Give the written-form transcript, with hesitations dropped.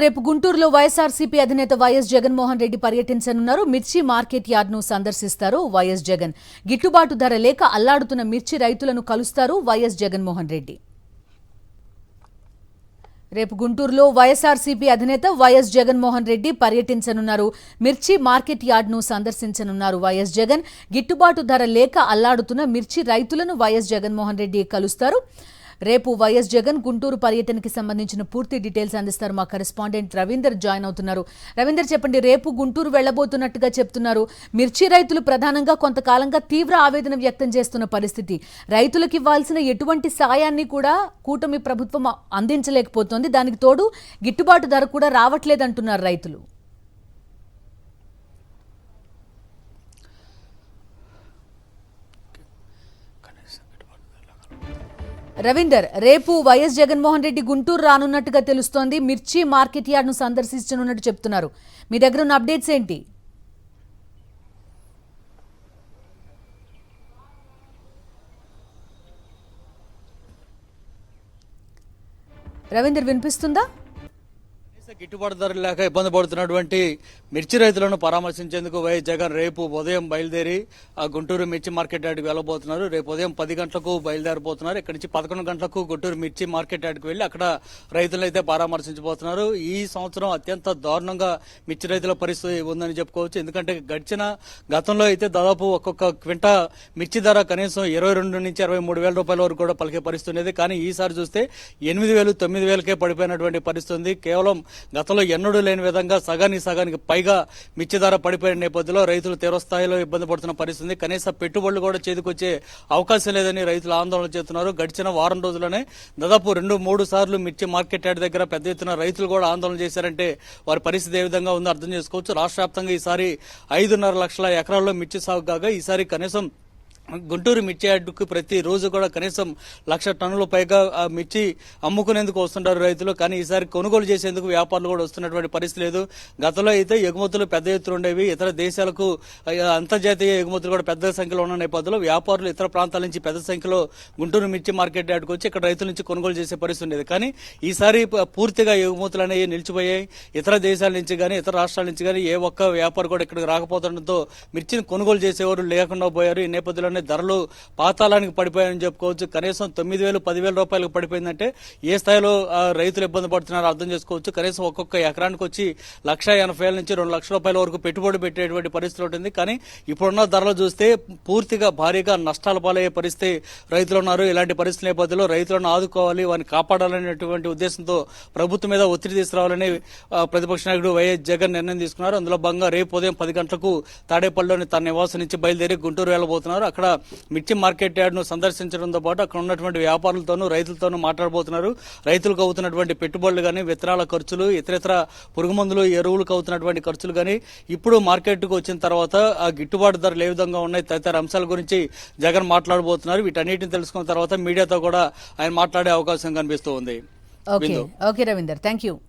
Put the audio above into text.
రేపు గుంటూరులో వైఎస్ఆర్సీపీ అధినేత వైఎస్ జగన్మోహన్ రెడ్డి పర్యటించనున్నారు. మిర్చి మార్కెట్ యార్డ్ను సందర్శిస్తారు వైఎస్ జగన్. గిట్టుబాటు ధర లేక అల్లాడుతున్న మిర్చి రైతులను కలుస్తారు వైఎస్ జగన్మోహన్ రెడ్డి. రేపు గుంటూరులో వైఎస్ఆర్సీపీ అధినేత వైఎస్ జగన్మోహన్ రెడ్డి పర్యటించనున్నారు. మిర్చి మార్కెట్ యార్డ్ను సందర్శించనున్నారు వైఎస్ జగన్. గిట్టుబాటు ధర లేక అల్లాడుతున్న మిర్చి రైతులను వైఎస్ జగన్మోహన్ రెడ్డి కలుస్తారు. రేపు వైఎస్ జగన్ గుంటూరు పర్యటనకి సంబంధించిన పూర్తి డీటెయిల్స్ అందిస్తారు మా కరెస్పాండెంట్ రవీందర్ జాయిన్ అవుతున్నారు. రవీందర్, చెప్పండి, రేపు గుంటూరు వెళ్లబోతున్నట్టుగా చెప్తున్నారు. మిర్చి రైతులు ప్రధానంగా కొంతకాలంగా తీవ్ర ఆవేదన వ్యక్తం చేస్తున్న పరిస్థితి. రైతులకు ఇవ్వాల్సిన ఎటువంటి సాయాన్ని కూడా కూటమి ప్రభుత్వం అందించలేకపోతోంది. దానికి తోడు గిట్టుబాటు ధర కూడా రావట్లేదంటున్నారు రైతులు. రవీందర్, రేపు వైఎస్ జగన్మోహన్ రెడ్డి గుంటూరు రానున్నట్టుగా తెలుస్తోంది. మిర్చి మార్కెట్ యార్డ్ను సందర్శించనున్నట్టు చెప్తున్నారు. మీ దగ్గర ఉన్న అప్డేట్స్ ఏంటి? రవీందర్, వినిపిస్తుందా? గిట్టుబాటు ధర లేక ఇబ్బంది పడుతున్నటువంటి మిర్చి రైతులను పరామర్శించేందుకు వైఎస్ జగన్ రేపు ఉదయం బయలుదేరి ఆ గుంటూరు మిర్చి మార్కెట్ యార్డ్కి వెళ్లబోతున్నారు. రేపు ఉదయం 10 గంటలకు బయలుదేరబోతున్నారు. ఇక్కడి నుంచి 11 గంటలకు గుంటూరు మిర్చి మార్కెట్ యార్డ్కి వెళ్లి అక్కడ రైతులను అయితే పరామర్శించబోతున్నారు. ఈ సంవత్సరం అత్యంత దారుణంగా మిర్చి రైతుల పరిస్థితి ఉందని చెప్పుకోవచ్చు. ఎందుకంటే గతంలో అయితే దాదాపు ఒక్కొక్క క్వింటా మిర్చి ధర కనీసం 22 నుంచి 23 వేల రూపాయల వరకు కూడా పలికే పరిస్థితి ఉండేది. కానీ ఈసారి చూస్తే 8,000, 9,000కే పడిపోయినటువంటి పరిస్థితి ఉంది. కేవలం గతంలో ఎన్నడూ లేని విధంగా సగానికి పైగా మిర్చి ధర పడిపోయిన నేపథ్యంలో రైతులు తీవ్రస్థాయిలో ఇబ్బంది పడుతున్న పరిస్థితి. కనీస పెట్టుబడులు కూడా చేతికొచ్చే అవకాశం లేదని రైతులు ఆందోళన చేస్తున్నారు. గడిచిన వారం రోజుల్లోనే దాదాపు 2-3 సార్లు మిర్చి మార్కెట్ యార్డ్ దగ్గర పెద్ద ఎత్తున రైతులు కూడా ఆందోళన చేశారంటే వారి పరిస్థితి ఏ విధంగా ఉందో అర్థం చేసుకోవచ్చు. రాష్ట్ర వ్యాప్తంగా ఈసారి 5.5 లక్షల ఎకరాల్లో మిర్చి సాగు కాగా ఈసారి కనీసం గుంటూరు మిర్చి యార్డుకు ప్రతి రోజు కూడా కనీసం 1,00,000 టన్నుల పైగా మిర్చి అమ్ముకునేందుకు వస్తుంటారు రైతులు. కానీ ఈసారి కొనుగోలు చేసేందుకు వ్యాపారులు కూడా వస్తున్నటువంటి పరిస్థితి లేదు. గతంలో అయితే ఎగుమతులు పెద్ద ఎత్తున ఉండేవి. ఇతర దేశాలకు అంతర్జాతీయ ఎగుమతులు కూడా పెద్ద సంఖ్యలో ఉన్న నేపథ్యంలో వ్యాపారులు ఇతర ప్రాంతాల నుంచి పెద్ద సంఖ్యలో గుంటూరు మిర్చి మార్కెట్ యార్డుకు వచ్చి ఇక్కడ రైతుల నుంచి కొనుగోలు చేసే పరిస్థితి ఉండేది. కానీ ఈసారి పూర్తిగా ఎగుమతులు అనేవి నిలిచిపోయాయి. ఇతర దేశాల నుంచి కానీ ఇతర రాష్ట్రాల నుంచి కానీ ఏ ఒక్క వ్యాపారి కూడా ఇక్కడికి రాకపోవడంతో మిర్చిని కొనుగోలు చేసేవారు లేకుండా పోయారు. ఈ నేపథ్యంలో ధరలు పాతాళానికి పడిపోయాయని చెప్పుకోవచ్చు. కనీసం 9,000, 10,000 రూపాయలకు పడిపోయిందంటే ఏ స్థాయిలో రైతులు ఇబ్బంది పడుతున్నారో అర్థం చేసుకోవచ్చు. కనీసం ఒక్కొక్క ఎకరానికి వచ్చి 1,80,000 నుంచి 2 లక్షల రూపాయల వరకు పెట్టుబడి పెట్టేటువంటి పరిస్థితి ఉంటుంది. కానీ ఇప్పుడున్న ధరలు చూస్తే పూర్తిగా భారీగా నష్టాల పాలయ్యే పరిస్థితి రైతులు ఉన్నారు. ఇలాంటి పరిస్థితి నేపథ్యంలో రైతులను ఆదుకోవాలి, వారిని కాపాడాలనేటువంటి ఉద్దేశంతో ప్రభుత్వం మీద ఒత్తిడి తీసుకురావాలని ప్రతిపక్ష నాయకుడు వైఎస్ జగన్ నిర్ణయం తీసుకున్నారు. అందులో భాగంగా రేపు ఉదయం 10 గంటలకు తాడేపల్లిలోని తన నివాసం నుంచి బయలుదేరి గుంటూరు వెళ్లబోతున్నారు. అక్కడ మిర్చి మార్కెట్ యార్డ్ ను సందర్శించడంతో పాటు అక్కడ ఉన్నటువంటి వ్యాపారులతోనూ రైతులతోనూ మాట్లాడబోతున్నారు. రైతులకు అవుతున్నటువంటి పెట్టుబడులు కానీ, విత్తనాల ఖర్చులు, ఇతర పురుగు మందులు, ఎరువులకు అవుతున్నటువంటి ఖర్చులు కానీ, ఇప్పుడు మార్కెట్ కు వచ్చిన తర్వాత ఆ గిట్టుబాటు ధరలు ఏ విధంగా ఉన్నాయి తదితర అంశాల గురించి జగన్ మాట్లాడబోతున్నారు. వీటన్నిటిని తెలుసుకున్న తర్వాత మీడియాతో కూడా ఆయన మాట్లాడే అవకాశం కనిపిస్తూ ఉంది. Okay Ravinder, thank you.